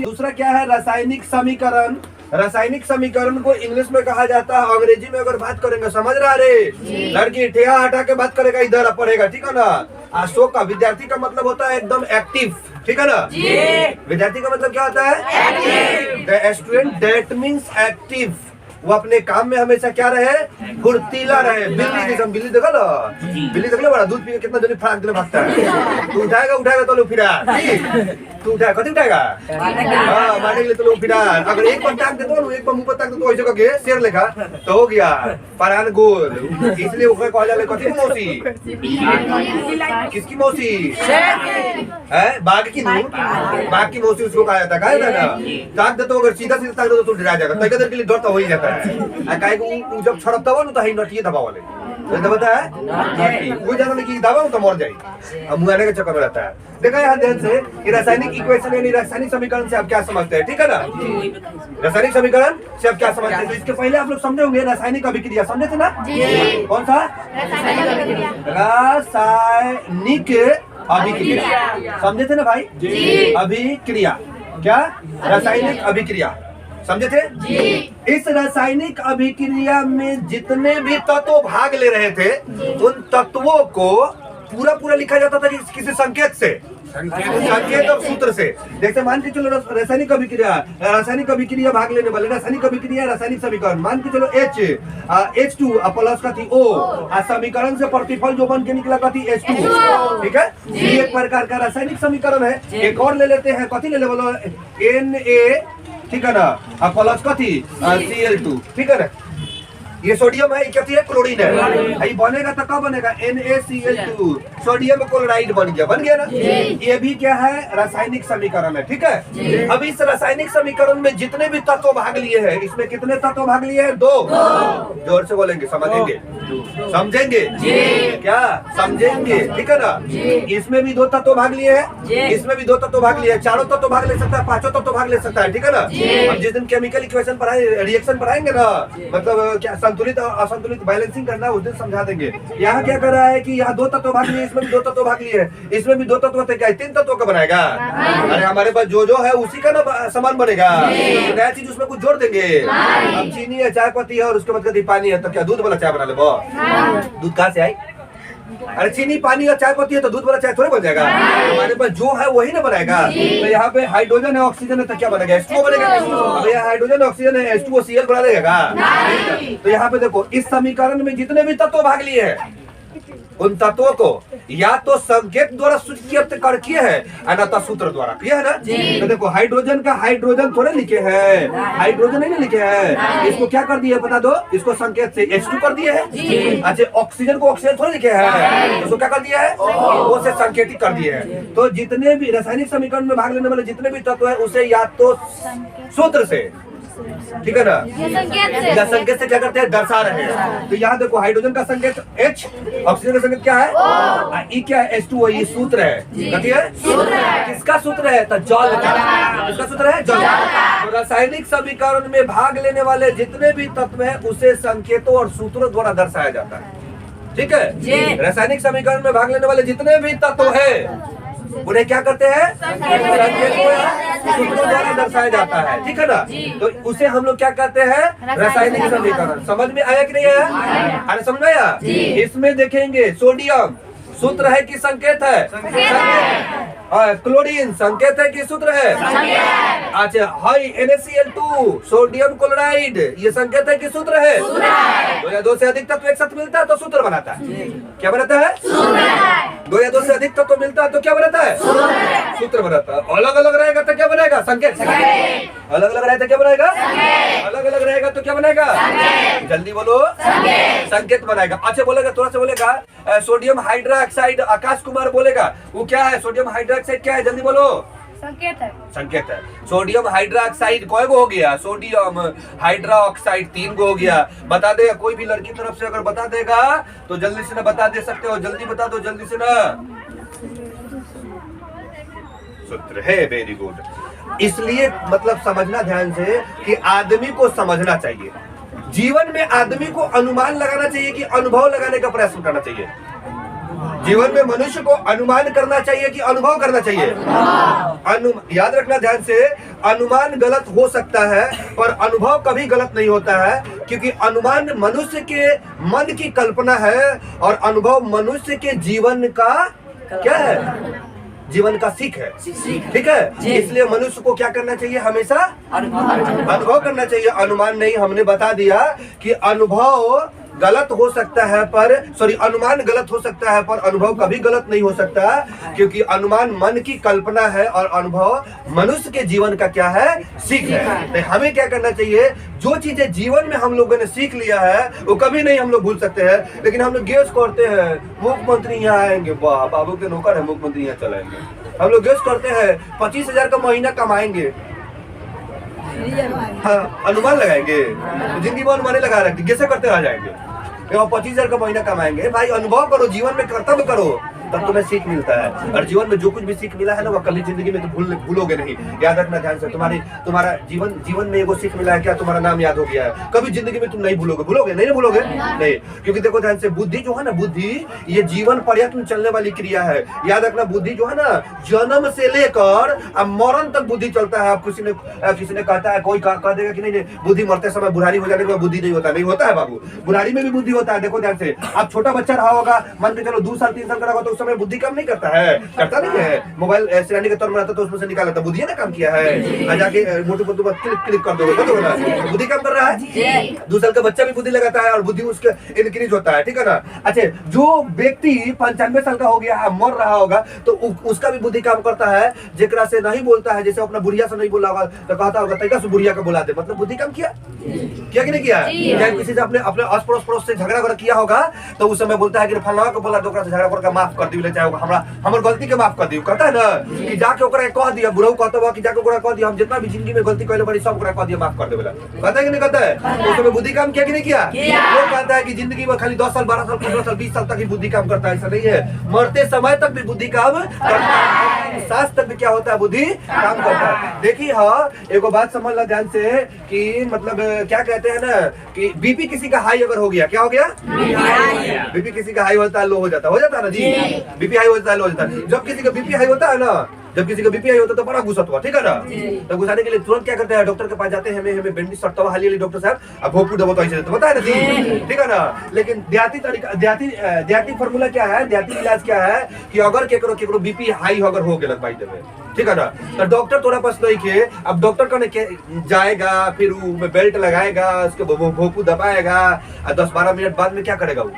दूसरा क्या है? रासायनिक समीकरण। रासायनिक समीकरण को इंग्लिश में कहा जाता है, अंग्रेजी में अगर बात करेंगे, समझ रहा रे लड़की, ठेहा हटा के बात करेगा, इधर पढ़ेगा, ठीक है ना। अशोक का विद्यार्थी का मतलब होता है एकदम एक्टिव, ठीक है ना। विद्यार्थी का मतलब क्या होता है? The student that means active, वो अपने काम में हमेशा क्या रहे? फुर्तीला रहे। बिल्ली जैसा, बिल्ली देखा ना, बिल्ली देख लो, बड़ा दूध पी के कितना जल्दी फाड़ के भागता है। तू उठाएगा तो लो फिर तू उठाएगा, कथी उठाएगा? हाँ, मारने के लिए तो लो फिर। अगर एक पर टांग दे तो, एक पर मुंह पर टांग दे तो ऐसे करके शेर लेखा तो हो गया फरहान गोल। इसलिए ऊपर कहा जाए कथी मौसी? किसकी मौसी है? बाघ की नू, बाघ की मौसी उसको कहा जाता है ना। टांग दे तो, अगर सीधा सीधा टांग दे तो डरा जाएगा, तो देर के लिए डर तो हो ही जाता है। जब छड़कता हुआ तो नटिए दबा वाले दबाता है, वो ज्यादा नहीं दबा तो मर जाए, मुआने के चक्कर में रहता है। देखा यहाँ ध्यान से कि रासायनिक इक्वेशन यानी रासायनिक समीकरण से आप क्या समझते हैं, ठीक है ना। रासायनिक समीकरण से आप क्या समझते हैं? तो इसके पहले आप लोग समझे होंगे रासायनिक अभिक्रिया, समझे थे ना? कौन सा? रासायनिक अभिक्रिया, समझे थे ना भाई? अभिक्रिया क्या? रासायनिक अभिक्रिया, समझे थे? इस रासायनिक अभिक्रिया में जितने भी तत्व भाग ले रहे थे, उन तत्वों को पूरा लिखा जाता था किसी संकेत से, संकेत और सूत्र से। जैसे मान के चलो रासायनिक अभिक्रिया भाग लेने वाले रासायनिक अभिक्रिया, रासायनिक समीकरण, मान के चलो H2 प्लस का थी O, समीकरण से प्रतिफल जो बन के निकला का थी H2, ठीक है। ये एक प्रकार का रासायनिक समीकरण है। एक और ले लेते हैं, कथी ले ले बोलो? Na, ठीक है ना, प्लस कथी Cl2, ठीक है ना। ये सोडियम है, क्या है? क्लोरीन है। ये बनेगा तो कब बनेगा? NaCl2, सोडियम क्लोराइड बन गया ना। ये भी क्या है? रासायनिक समीकरण है, ठीक है। अब इस रासायनिक समीकरण में जितने भी तत्व भाग लिए हैं, इसमें कितने तत्व भाग लिए हैं? 2। जोर से बोलेंगे, समझेंगे, समझेंगे क्या? समझेंगे, ठीक है ना। इसमें भी 2 तत्व भाग लिए हैं, इसमें भी 2 तत्व भाग लिए हैं, 4 तत्व भाग ले सकता है, 5 तत्व भाग ले सकता है, ठीक है ना। अब जिस दिन केमिकल इक्वेशन पढ़ाएंगे, रिएक्शन पढ़ाएंगे ना, मतलब क्या संतुलित और असंतुलित बैलेंसिंग करना है, उस दिन समझा देंगे। यहाँ क्या कर रहा है कि यहाँ 2 तत्व भाग लिए, इसमें भी 2 तत्व भाग लिए, इसमें भी 2 तत्व थे, क्या 3 तत्वों का बनाएगा? अरे हमारे पास जो है उसी का ना सामान बनेगा, तो नया चीज उसमें कुछ जोड़ देंगे। अब चीनी है, चाय पत्ती है, और उसके बाद कभी पानी है, तो क्या दूध वाला चाय बना ले? दूध कहाँ से आई? अरे चीनी, पानी और चाय पत्ती है, तो दूध वाला चाय थोड़े बन जाएगा। हमारे पास जो है वही ना बनाएगा। तो यहाँ पे हाइड्रोजन है, ऑक्सीजन है, तो क्या बनेगा? H2O बनेगा। अब यहाँ हाइड्रोजन ऑक्सीजन है, H2OCl बना देगा। तो यहाँ पे देखो, इस समीकरण में जितने भी तत्व भाग लिए हैं, उन तत्वों को या तो संकेत द्वारा सूचित कर किए है, अनथा सूत्र द्वारा किया है ना। तो देखो, हाइड्रोजन का हाइड्रोजन थोड़े लिखे हैं, हाइड्रोजन नहीं लिखे हैं, इसको क्या कर दिए बता दो? इसको संकेत से H2 कर दिए है। अच्छा, ऑक्सीजन को ऑक्सीजन थोड़े लिखे हैं, इसको क्या कर दिया है? वो से संकेतित कर दिए है। तो जितने भी रासायनिक समीकरण में भाग लेने वाले जितने भी तत्व है, उसे या तो सूत्र से, ठीक है ना, या संकेत से क्या करते हैं? दर्शा रहे हैं। तो यहाँ देखो, हाइड्रोजन का संकेत H, ऑक्सीजन का संकेत क्या है? E क्या है? H2O। ये सूत्र है, कथी है? किसका सूत्र है? तो जल का। किसका सूत्र है? जल। तो रासायनिक समीकरण में भाग लेने वाले जितने भी तत्व है, उसे संकेतों और सूत्रों द्वारा दर्शाया जाता है, ठीक है। रासायनिक समीकरण में भाग लेने वाले जितने भी तत्व है, उन्हें क्या करते हैं? संकेतों या सूत्रों द्वारा दर्शाया जाता है, ठीक है ना। तो उसे हम लोग क्या कहते हैं? रासायनिक समीकरण। समझ में आया कि नहीं आया? अरे समझ में आया? इसमें देखेंगे, सोडियम सूत्र है कि संकेत है? क्लोरीन संकेत है कि सूत्र है? अच्छा, हाई NaCl2 सोडियम क्लोराइड, ये संकेत है कि सूत्र है? 2 या 2 से अधिक तत्व एक साथ मिलता है तो सूत्र बनाता है। क्या बनाता है? 2 या 2 से अधिक तत्व मिलता है तो क्या बनाता है? सूत्र बनाता है। अलग अलग रहेगा तो क्या बनेगा? संकेत। अलग अलग रहेगा तो क्या बनेगा? अलग अलग रहेगा तो क्या बनेगा? जल्दी बोलो, संकेत बनाएगा। अच्छा बोलेगा, थोड़ा सा बोलेगा, सोडियम हाइड्रोक्साइड, आकाश कुमार बोलेगा, वो क्या है? सोडियम हाइड्रोक्साइड क्या है? जल्दी बोलो। संकेत है। संकेत है। सोडियम हाइड्रोक्साइड कौन गो हो गया? सोडियम हाइड्रोक्साइड 3 गो हो गया। बता देगा कोई भी लड़की तरफ से, अगर बता देगा तो जल्दी से ना बता दे सकते हो, जल्दी बता दो, जल्दी से ना। सूत्र है, वेरी गुड। इसलिए मतलब समझना ध्यान से कि आदमी को समझना चाहिए, जीवन में आदमी को अनुमान लगाना चाहिए कि अनुभव लगाने का प्रयास करना चाहिए। जीवन में मनुष्य को अनुमान करना चाहिए कि अनुभव करना चाहिए? याद रखना ध्यान से, अनुमान गलत हो सकता है पर अनुभव कभी गलत नहीं होता है, क्योंकि अनुमान मनुष्य के मन की कल्पना है और अनुभव मनुष्य के जीवन का क्या है? जीवन का सीख है। ठीक है, इसलिए मनुष्य को क्या करना चाहिए? हमेशा अनुभव करना चाहिए, अनुमान नहीं। हमने बता दिया कि अनुभव गलत हो सकता है पर अनुमान गलत हो सकता है पर अनुभव कभी गलत नहीं हो सकता, क्योंकि अनुमान मन की कल्पना है और अनुभव मनुष्य के जीवन का क्या है? सीख है। तो हमें क्या करना चाहिए? जो चीजें जीवन में हम लोगों ने सीख लिया है वो कभी नहीं हम लोग भूल सकते हैं, लेकिन हम लोग गेस करते हैं मुख्यमंत्री यहाँ आएंगे, वाह बाबू के नौकर है, मुख्यमंत्री यहाँ चलाएंगे। हम लोग गेस करते हैं 25,000 का महीना कमाएंगे, हाँ अनुमान लगाएंगे, जिंदगी में अनुमान लगा रखते, कैसे करते रह जाएंगे, 25,000 का महीना कमाएंगे। भाई अनुभव करो, जीवन में कर्तव्य करो, तब तुम्हें सीख मिलता है। और जीवन में जो कुछ भी सीख मिला है ना, वो कभी जिंदगी में तो भूलोगे नहीं। याद रखना ध्यान से, तुम्हारा जीवन में वो सीख मिला है क्या? तुम्हारा नाम याद हो गया है, कभी जिंदगी में तुम नहीं भूलोगे नहीं भूलोगे नहीं, क्योंकि देखो ध्यान से, बुद्धि जो है ना, बुद्धि ये जीवन पर्यंत चलने वाली क्रिया है। याद रखना, बुद्धि जो है ना, जन्म से लेकर अब मरण तक बुद्धि चलता है। आप किसी ने कहता है, कोई कह देगा कि नहीं बुद्धि मरते समय बुढ़ारी हो जाने के बाद बुद्धि नहीं होता है बाबू, बुढ़ारी में भी बुद्धि होता है। देखो ध्यान से, आप छोटा बच्चा रहा होगा, मान के चलो 2 साल 3 साल का होगा, तो समय बुद्धि काम नहीं करता है, करता नहीं है। मोबाइल सिरानी के तौर में आता तो उसमें से निकाला था, बुद्धि ने काम किया है। जाके मोटू मोटू क्लिक कर दोगे, बुद्धि काम कर रहा है। 2 साल का बच्चा भी बुद्धि लगाता है और बुद्धि उसके इंक्रीज होता है। ठीक है ना? अच्छा, जो व्यक्ति 95 साल का हो गया है, मर रहा होगा, तो उसका भी बुद्धि काम करता है। जेकरा से नहीं बोलता है, जैसे अपना बुढ़िया से नहीं बोला होगा तो कहता होगा तरीका से बुढ़िया का बोला दे, मतलब बुद्धि काम किया कि नहीं किया? क्या किसी से अपने आस पड़ोस से झगड़ा किया होगा तो उस समय बोलता है कि फलाना को बोला तो झगड़ा करके माफ कर दी, चाहे हमारे गलती के माफ कर दी, कहता है ना कि जाके ओकरा कह दिया, बुढ़ऊ कहता हुआ कि जाके ओकरा कह दिया, हम जितना भी जिंदगी में गलती कैले बड़ी सब ओकरा कह दिया, माफ कर देवेला, कहता है कि नहीं कहता है? तो उसमें बुद्धि काम किया कि नहीं किया? वो कहता है कि जिंदगी में खाली 10 साल 12 साल 15 साल 20 साल तक ही बुद्धि काम करता है, ऐसा नहीं है, मरते समय तक भी बुद्धि काम करता है, सांस तक भी क्या होता है? बुद्धि काम करता है। देखिए हाँ, एगो बात समझ लो ध्यान से कि मतलब क्या कहते हैं ना कि बीपी किसी का हाई अगर हो गया, क्या हो गया? बीपी किसी का हाई होता है, लो हो जाता है ना जी, बीपी हाई होता है, लो हो जाता है। जब किसी का बीपी हाई होता है ना, जब किसी का बीपी हाई होता है तो बड़ा गुस्सा हुआ, ठीक है ना? तो गुस्साने के लिए तुरंत क्या करते हैं? डॉक्टर के पास जाते हैं, हमें बैंडेज सटता हाली डॉक्टर साहब, अब भोपू दबो तो ऐसे बताया ना जी, ठीक है ना? लेकिन देहाती फार्मूला क्या है, देहाती इलाज क्या है कि अगर केकरो बीपी हाई अगर हो गया भाई देवे, ठीक है ना, तो डॉक्टर तोरा पास नहीं के, अब डॉक्टर कहने जाएगा, फिर वो बेल्ट लगाएगा, उसके भोपू दबाएगा, और 10-12 मिनट बाद में क्या करेगा? वो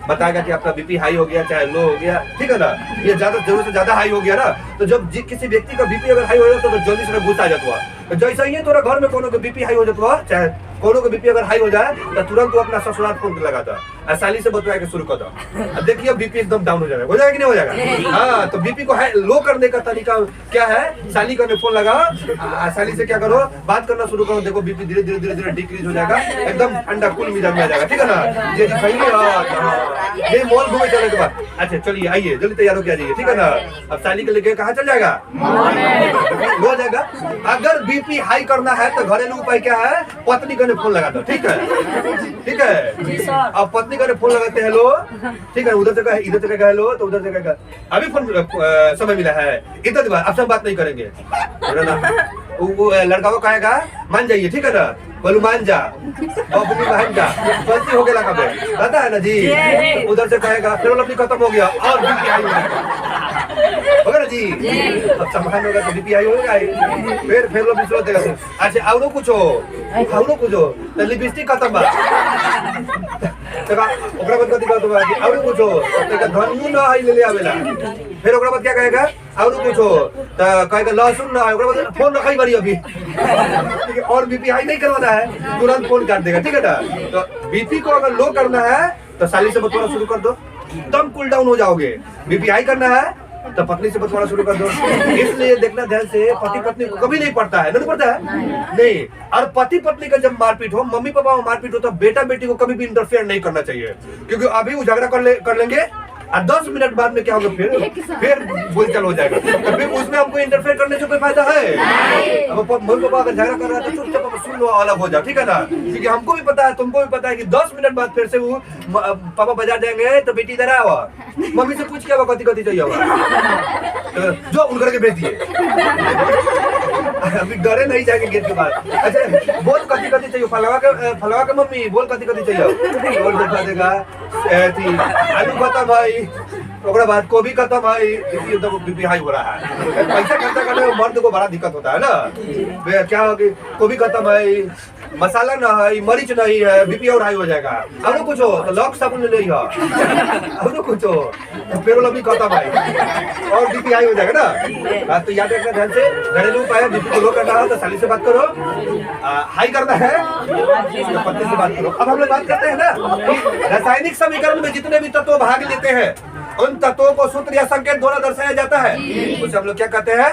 बताएगा कि आपका बीपी हाई हो गया चाहे लो हो गया, ठीक है ना? ये ज्यादा जरूरत से ज्यादा हाई हो गया ना, तो जब किसी व्यक्ति का बीपी अगर हाई हो जाता तो जल्दी से गुस्सा आ जाता है। तो जैसा ही तोरा घर में कोनो का बीपी हाई हो जाता है, चाहे कोनो का बीपी अगर हाई हो जाए तो तुरंत वो अपना ससुराल फोन लगाता है, साली से बतवा के शुरू कर दो, अब देखिए बीपी एकदम डाउन हो जाएगा कि नहीं हो जाएगा? हाँ, तो बीपी को लो करने का तरीका क्या है? साली का फोन लगाओ, साली से क्या करो, बात करना शुरू करो, देखो बीपी धीरे धीरे डिक्रीज हो जाएगा, एकदम ठंडा कूल मिजाज में आ जाएगा, ठीक है ना? ये मॉल घूमे चलने के बाद, अच्छा चलिए आइए जल्दी तैयार हो के आ जाइए, ठीक है ना? अब साली को लेके कहाँ चल जाएगा? हो जाएगा। अगर बीपी हाई करना है तो घरेलू उपाय क्या है? पत्नी का फोन लगा दो, ठीक है? ठीक है, अब पत्नी का फोन लगाते हैं, हेलो, ठीक है, उधर से कहे, इधर से कहे हेलो, तो उधर से कहे अभी फोन समय मिला है, इधर आपसे बात नहीं करेंगे ना, वो लड़का को कहेगा मान जाइए, ठीक है ना? बोलू मान जा, मान जा, गलती हो गया कब पता है ना जी? तो उधर से कहेगा फिर अपनी खत्म हो गया और बीपी हाई होगा ना जी? अब सम्मान होगा तो बीपी हाई होगा, फिर लोग दूसरा देगा। अच्छा और कुछ हो तो लिपस्टिक खत्म बा, ओकरा बाद कथी कहतो बा कि और कुछ हो तो धनिया ना आई ले आवेला, फिर ओकरा बाद क्या कहेगा? और कुछ हो तो कहेगा लहसुन ना, ओकरा बाद फोन रखाई बारी अभी, ठीक है? और बीपी हाई नहीं करवाना है, तुरंत फोन काट देगा, ठीक है ना? तो बीपी को अगर लो करना है तो साली से बतवाना शुरू कर दो, एकदम कूल डाउन हो जाओगे। बीपी हाई करना है तो पत्नी से बतवाना शुरू कर दो। इसलिए देखना ध्यान से, पति पत्नी को कभी नहीं पड़ता है, नहीं पड़ता है नहीं। और पति पत्नी का जब मारपीट हो, मम्मी पापा में मारपीट हो, तो बेटा बेटी को कभी भी इंटरफेयर नहीं करना चाहिए, क्योंकि अभी वो झगड़ा कर लेंगे और 10 मिनट बाद में क्या होगा? फिर बोलचाल हो जाएगा, तो फिर उसमें हमको इंटरफेयर करने से कोई फायदा है? अब मम्मी पापा अगर झगड़ा कर रहा है तो चुपचाप सुन लो, अलग हो जाओ, ठीक है ना? क्योंकि हमको भी पता है, तुमको भी पता है कि 10 मिनट बाद फिर से वो पापा बाजार जाएंगे तो बेटी इधर आओ, मम्मी से पूछ के कति कति चाहिए तो जो उनकर के भेज दिए। अभी डरे नहीं जाएंगे गेट के बाद। अच्छा बोल कति कति चाहिए, फलवा के मम्मी बोल कति कति चाहिए, बोल देखा देगा आलू खत्म भाई, ओकरा बाद गोभी खत्म भाई, ये तो बीपी हाई हो रहा है। पैसा खर्चा करने में मर्द को बड़ा दिक्कत होता है ना, क्या हो कि गोभी खत्म है, मसाला ना है, मरीच नहीं है, बीपी और हाई हो जाएगा। अब कुछ हो तो लॉक साबुन नहीं है, अब कुछ हो तो पेरोल अभी खत्म है और बीपी हाई हो जाएगा ना। तो याद रखना ध्यान से, घरेलू उपाय बीपी को लो करना हो तो साली से बात करो, हाई करना है तो पत्नी से बात करो। अब हम लोग बात करते हैं ना रासायनिक समीकरण में जितने भी तत्व भाग लेते हैं उन तत्वों को सूत्र या संकेत द्वारा दर्शाया जाता है, उसे हम लोग क्या कहते हैं?